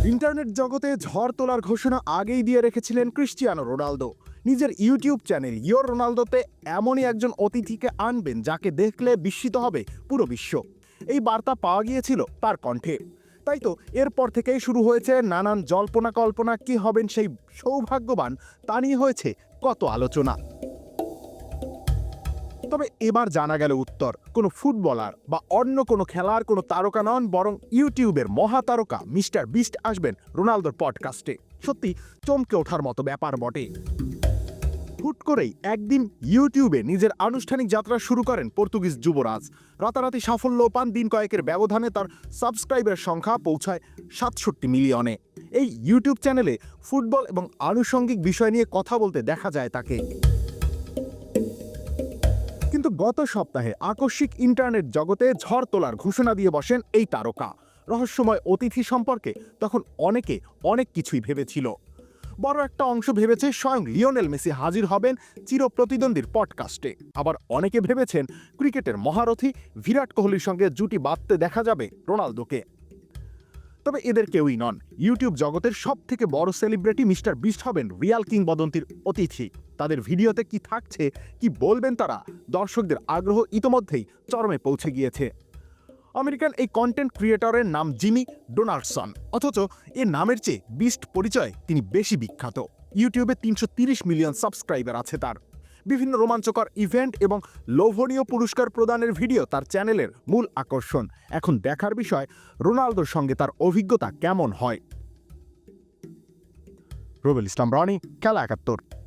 Internet জগতে ঝড় তোলার ঘোষণা আগেই দিয়ে রেখেছিলেন ক্রিস্টিয়ানো রোনালদো। নিজের ইউটিউব চ্যানেল ইয়োর রোনালদোতে এমনই একজন অতিথিকে আনবেন যাকে দেখলে বিস্মিত হবে পুরো বিশ্ব। এই বার্তা পাওয়া গিয়েছিল তার কণ্ঠে। তাই তো এরপর থেকেই শুরু হয়েছে নানান জল্পনা কল্পনা, কি হবেন সেই সৌভাগ্যবান তা নিয়ে হয়েছে কত আলোচনা। তবে এবার জানা গেল উত্তর। কোনো ফুটবলার বা অন্য কোনো খেলার কোনো তারকা নন, বরং ইউটিউবের মহাতারকা মিস্টার বিস্ট আসবেন রোনালদোর পডকাস্টে। সত্যি চমকে ওঠার মতো ব্যাপার বটে। হুট করেই একদিন ইউটিউবে নিজের আনুষ্ঠানিক যাত্রা শুরু করেন পর্তুগিজ যুবরাজ। রাতারাতি সাফল্য পান, দিন কয়েকের ব্যবধানে তার সাবস্ক্রাইবের সংখ্যা পৌঁছায় 67 মিলিয়নে। এই ইউটিউব চ্যানেলে ফুটবল এবং আনুষঙ্গিক বিষয় নিয়ে কথা বলতে দেখা যায় তাকে। কিন্তু গত সপ্তাহে আকস্মিক ইন্টারনেট জগতে ঝড় তোলার ঘোষণা দিয়ে বসেন এই তারকা। রহস্যময় অতিথি সম্পর্কে তখন অনেকে অনেক কিছুই ভেবেছিল। বড় একটা অংশ ভেবেছে স্বয়ং লিওনেল মেসি হাজির হবেন চিরপ্রতিদ্বন্দ্বীর পডকাস্টে। আবার অনেকে ভেবেছেন ক্রিকেটের মহারথী বিরাট কোহলির সঙ্গে জুটি বাঁধতে দেখা যাবে রোনালদোকে। তবে এদের কেউই নন। ইউটিউব জগতের সবথেকে বড় সেলিব্রিটি মিস্টার বিস্ট হবেন রিয়াল কিংবদন্তির অতিথি। তাদের ভিডিওতে কি থাকছে, কি বলবেন তারা, দর্শকদের আগ্রহ ইতোমধ্যেই চরমে পৌঁছে গিয়েছে। আমেরিকান এই কন্টেন্ট ক্রিয়েটরের নাম জিমি ডোনাল্ডসন, অথচ এ নামের চেয়ে বিস্ট পরিচয় তিনি বেশি বিখ্যাত। ইউটিউবে 330 মিলিয়ন সাবস্ক্রাইবার আছে তার। বিভিন্ন রোমাঞ্চকর ইভেন্ট এবং লোভনীয় পুরস্কার প্রদানের ভিডিও তার চ্যানেলের মূল আকর্ষণ। এখন দেখার বিষয় রোনালদোর সঙ্গে তার অভিজ্ঞতা কেমন হয়। রুবেল ইসলাম রনি, খেলা ৭১।